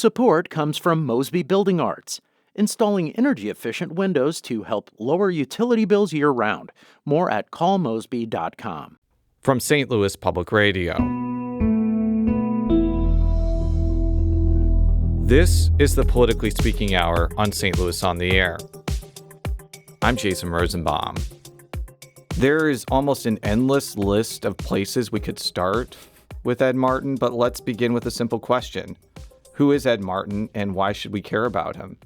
Support comes from Mosby Building Arts, installing energy-efficient windows to help lower utility bills year-round. More at callmosby.com. From St. Louis Public Radio. This is the Politically Speaking Hour on St. Louis on the Air. I'm Jason Rosenbaum. There is almost an endless list of places we could start with Ed Martin, but let's begin with a simple question. Who is Ed Martin, and why should we care about him?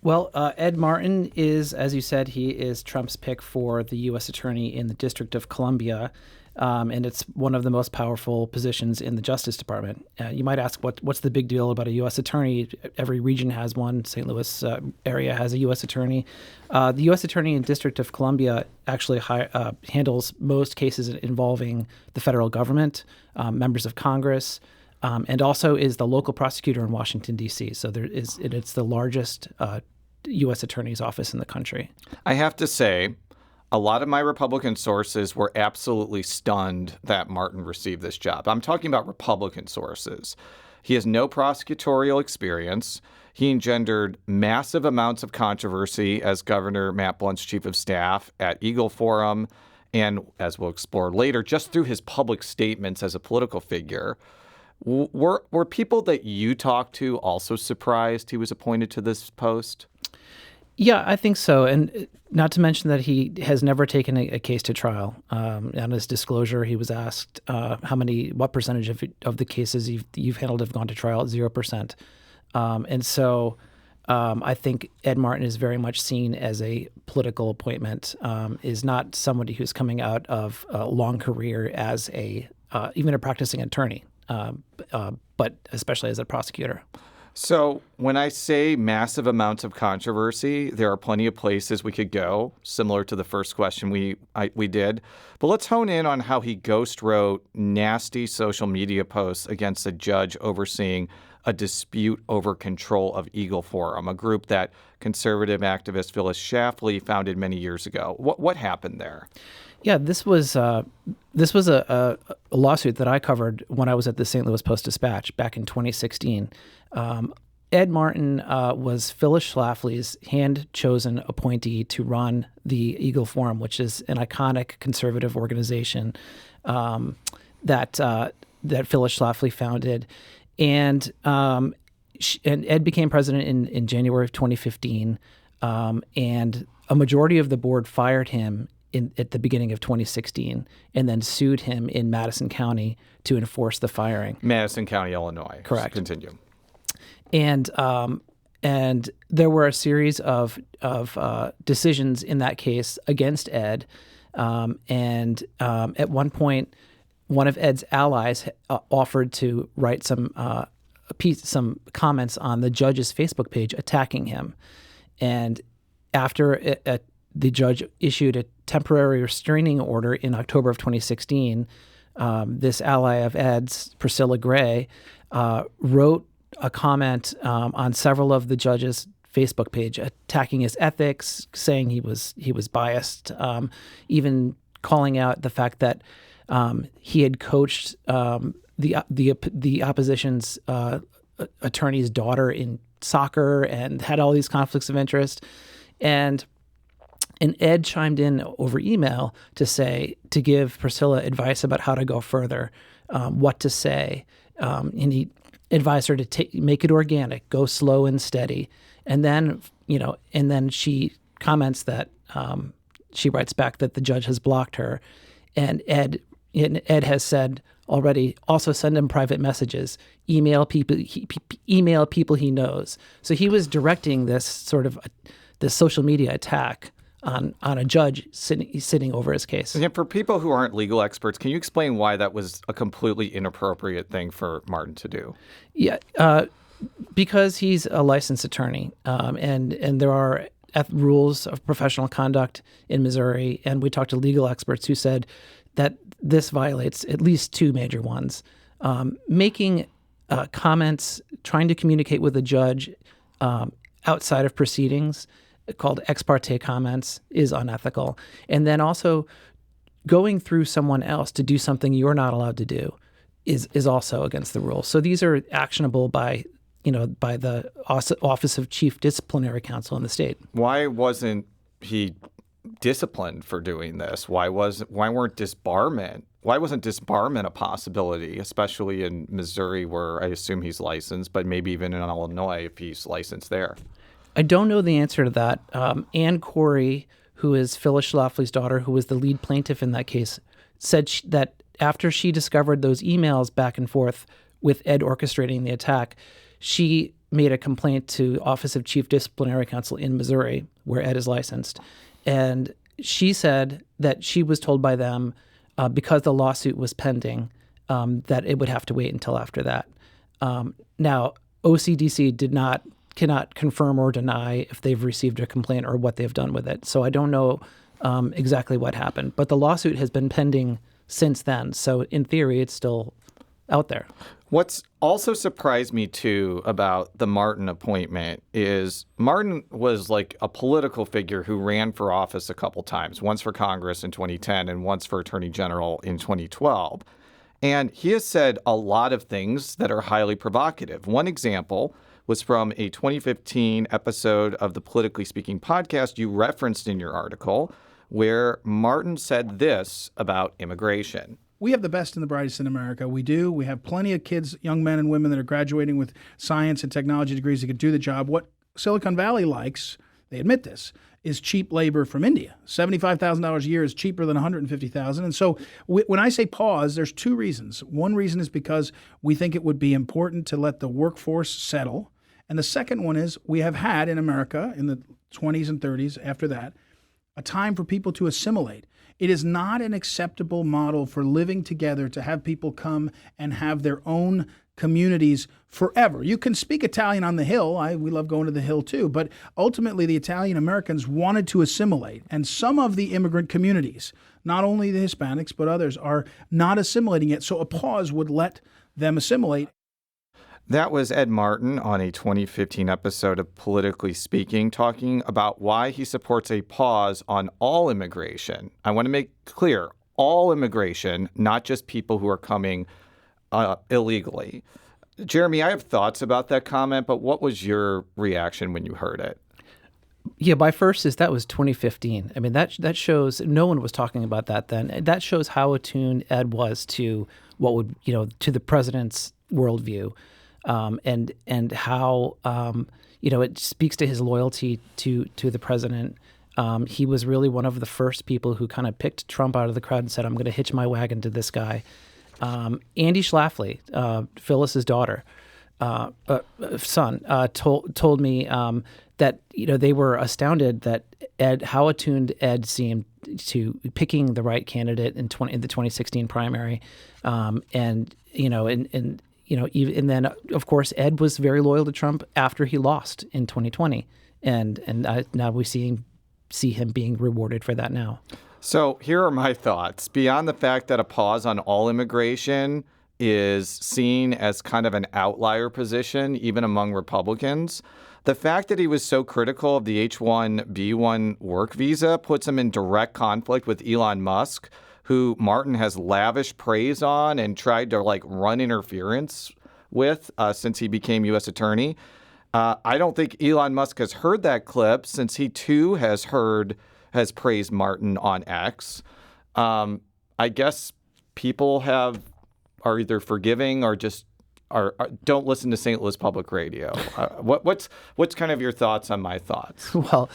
Well, Ed Martin is, as you said, he is Trump's pick for the U.S. Attorney in the District of Columbia, and it's one of the most powerful positions in the Justice Department. You might ask, what's the big deal about a U.S. Attorney? Every region has one. St. Louis area has a U.S. Attorney. The U.S. Attorney in District of Columbia actually handles most cases involving the federal government, members of Congress, and also is the local prosecutor in Washington, D.C. So it's the largest U.S. Attorney's office in the country. I have to say, a lot of my Republican sources were absolutely stunned that Martin received this job. I'm talking about Republican sources. He has no prosecutorial experience. He engendered massive amounts of controversy as Governor Matt Blunt's chief of staff at Eagle Forum, and as we'll explore later, just through his public statements as a political figure. Were people that you talked to also surprised he was appointed to this post? Yeah, I think so. And not to mention that he has never taken a case to trial. On his disclosure, he was asked what percentage of the cases you've handled have gone to trial? 0%. And so I think Ed Martin is very much seen as a political appointment, is not somebody who's coming out of a long career as even a practicing attorney, but especially as a prosecutor. So when I say massive amounts of controversy, there are plenty of places we could go, similar to the first question we did. But let's hone in on how he ghost wrote nasty social media posts against a judge overseeing a dispute over control of Eagle Forum, a group that conservative activist Phyllis Schlafly founded many years ago. What happened there? Yeah, this was a lawsuit that I covered when I was at the St. Louis Post-Dispatch back in 2016. Ed Martin was Phyllis Schlafly's hand-chosen appointee to run the Eagle Forum, which is an iconic conservative organization that Phyllis Schlafly founded. And Ed became president in January of 2015, and a majority of the board fired him at the beginning of 2016, and then sued him in Madison County to enforce the firing. Madison County, Illinois. Correct. Continue. And there were a series of decisions in that case against Ed. And at one point, one of Ed's allies offered to write some comments on the judge's Facebook page attacking him. And after the judge issued a temporary restraining order in October of 2016, this ally of Ed's, Priscilla wrote a comment on several of the judge's Facebook page attacking his ethics, saying he was biased, even calling out the fact that he had coached the opposition's attorney's daughter in soccer and had all these conflicts of interest. And Ed chimed in over email to give Priscilla advice about how to go further, what to say. And he advised her to make it organic, go slow and steady. And then, she comments that she writes back that the judge has blocked her. And Ed has said already, also send him private messages, email people he knows. So he was directing this sort of this social media attack on a judge sitting over his case. And for people who aren't legal experts, can you explain why that was a completely inappropriate thing for Martin to do? Yeah, because he's a licensed attorney, and there are rules of professional conduct in Missouri, and we talked to legal experts who said that this violates at least two major ones. Making comments, trying to communicate with a judge outside of proceedings, called ex parte comments, is unethical. And then also going through someone else to do something you're not allowed to do is also against the rules. So these are actionable by by the Office of Chief Disciplinary Counsel in the state. Why wasn't he disciplined for doing this? Why wasn't disbarment a possibility, especially in Missouri, where I assume he's licensed, but maybe even in Illinois if he's licensed there? I don't know the answer to that. Ann Corey, who is Phyllis Schlafly's daughter, who was the lead plaintiff in that case, said that after she discovered those emails back and forth with Ed orchestrating the attack, she made a complaint to Office of Chief Disciplinary Counsel in Missouri, where Ed is licensed. And she said that she was told by them, because the lawsuit was pending, that it would have to wait until after that. Now, OCDC cannot confirm or deny if they've received a complaint or what they've done with it. So I don't know exactly what happened. But the lawsuit has been pending since then. So in theory, it's still out there. What's also surprised me, too, about the Martin appointment is Martin was like a political figure who ran for office a couple times, once for Congress in 2010 and once for Attorney General in 2012. And he has said a lot of things that are highly provocative. One example was from a 2015 episode of the Politically Speaking podcast you referenced in your article, where Martin said this about immigration. We have the best and the brightest in America. We do. We have plenty of kids, young men and women that are graduating with science and technology degrees that can do the job. What Silicon Valley likes, they admit this, is cheap labor from India. $75,000 a year is cheaper than $150,000. And so when I say pause, there's two reasons. One reason is because we think it would be important to let the workforce settle. And the second one is we have had in America in the 20s and 30s after that, a time for people to assimilate. It is not an acceptable model for living together to have people come and have their own communities forever. You can speak Italian on the Hill. We love going to the Hill too. But ultimately, the Italian Americans wanted to assimilate. And some of the immigrant communities, not only the Hispanics, but others, are not assimilating yet. So a pause would let them assimilate. That was Ed Martin on a 2015 episode of Politically Speaking, talking about why he supports a pause on all immigration. I want to make clear, all immigration, not just people who are coming illegally. Jeremy, I have thoughts about that comment, but what was your reaction when you heard it? Yeah, my first is that was 2015. I mean, that shows no one was talking about that then. That shows how attuned Ed was to what would, to the president's worldview. And how, it speaks to his loyalty to the president. He was really one of the first people who kind of picked Trump out of the crowd and said, I'm going to hitch my wagon to this guy. Andy Schlafly, Phyllis's daughter, son, told me that, they were astounded that how attuned Ed seemed to picking the right candidate in the 2016 primary. And then, of course, Ed was very loyal to Trump after he lost in 2020. And now we see him being rewarded for that now. So here are my thoughts. Beyond the fact that a pause on all immigration is seen as kind of an outlier position, even among Republicans, the fact that he was so critical of the H-1B1 work visa puts him in direct conflict with Elon Musk, who Martin has lavished praise on and tried to run interference with since he became U.S. attorney. I don't think Elon Musk has heard that clip since he too has praised Martin on X. I guess people are either forgiving or just don't listen to St. Louis Public Radio. What's kind of your thoughts on my thoughts? Well,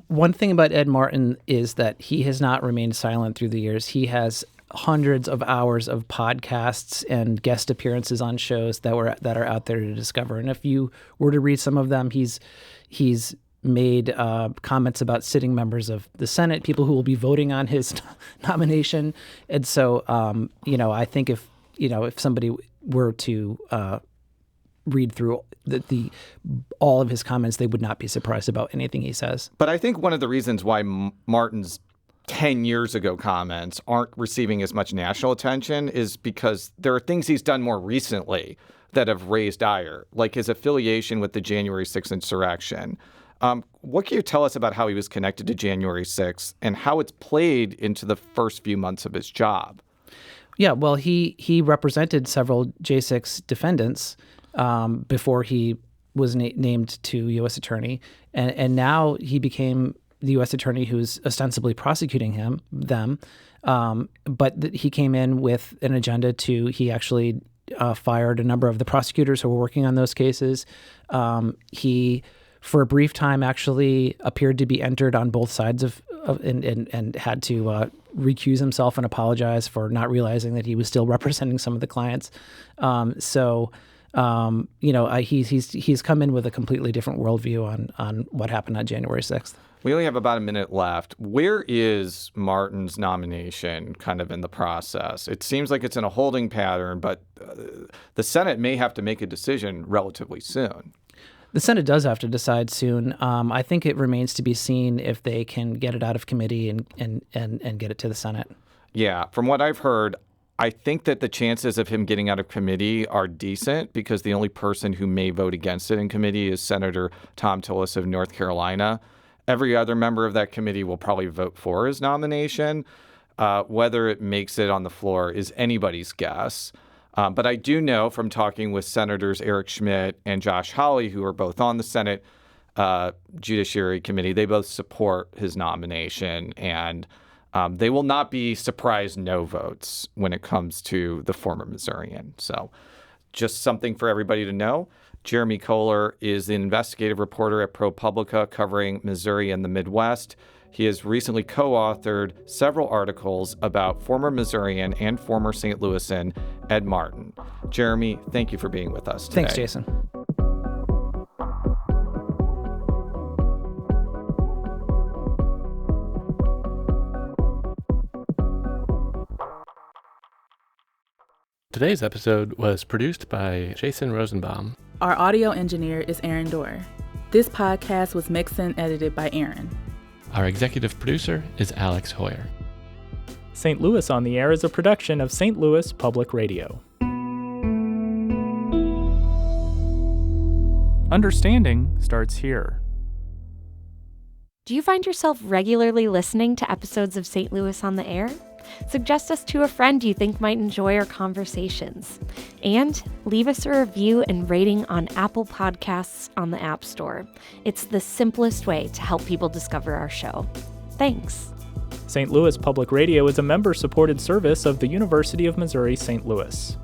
one thing about Ed Martin is that he has not remained silent through the years. He has hundreds of hours of podcasts and guest appearances on shows that are out there to discover. And if you were to read some of them, he's made comments about sitting members of the Senate, people who will be voting on his nomination. And so, I think if somebody were to read through all of his comments, they would not be surprised about anything he says. But I think one of the reasons why Martin's 10 years ago comments aren't receiving as much national attention is because there are things he's done more recently that have raised ire, like his affiliation with the January 6th insurrection. What can you tell us about how he was connected to January 6th and how it's played into the first few months of his job? Yeah, well, he represented several J6 defendants before he was named to U.S. attorney, and now he became the U.S. attorney who's ostensibly prosecuting them. But he came in with an agenda he actually fired a number of the prosecutors who were working on those cases. He, for a brief time, actually appeared to be entered on both sides and had to recuse himself and apologize for not realizing that he was still representing some of the clients. He's come in with a completely different worldview on what happened on January 6th. We only have about a minute left. Where is Martin's nomination kind of in the process? It seems like it's in a holding pattern, but the Senate may have to make a decision relatively soon. The Senate does have to decide soon. I think it remains to be seen if they can get it out of committee and get it to the Senate. Yeah, from what I've heard, I think that the chances of him getting out of committee are decent because the only person who may vote against it in committee is Senator Thom Tillis of North Carolina. Every other member of that committee will probably vote for his nomination. Whether it makes it on the floor is anybody's guess. But I do know from talking with Senators Eric Schmidt and Josh Hawley, who are both on the Senate Judiciary Committee, they both support his nomination, and they will not be surprise no votes when it comes to the former Missourian. So just something for everybody to know. Jeremy Kohler is the investigative reporter at ProPublica covering Missouri and the Midwest. He has recently co-authored several articles about former Missourian and former St. Louisan Ed Martin. Jeremy, thank you for being with us today. Thanks, Jason. Today's episode was produced by Jason Rosenbaum. Our audio engineer is Aaron Dorr. This podcast was mixed and edited by Aaron. Our executive producer is Alex Hoyer. St. Louis on the Air is a production of St. Louis Public Radio. Understanding starts here. Do you find yourself regularly listening to episodes of St. Louis on the Air? Suggest us to a friend you think might enjoy our conversations. And leave us a review and rating on Apple Podcasts on the App Store. It's the simplest way to help people discover our show. Thanks. St. Louis Public Radio is a member-supported service of the University of Missouri St. Louis.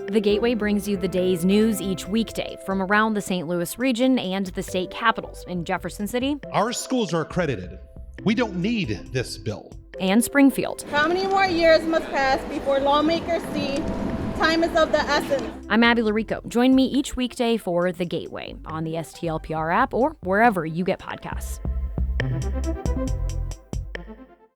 The Gateway brings you the day's news each weekday from around the St. Louis region and the state capitals in Jefferson City. Our schools are accredited. We don't need this bill. And Springfield. How many more years must pass before lawmakers see time is of the essence? I'm Abby Larico. Join me each weekday for The Gateway on the STLPR app or wherever you get podcasts.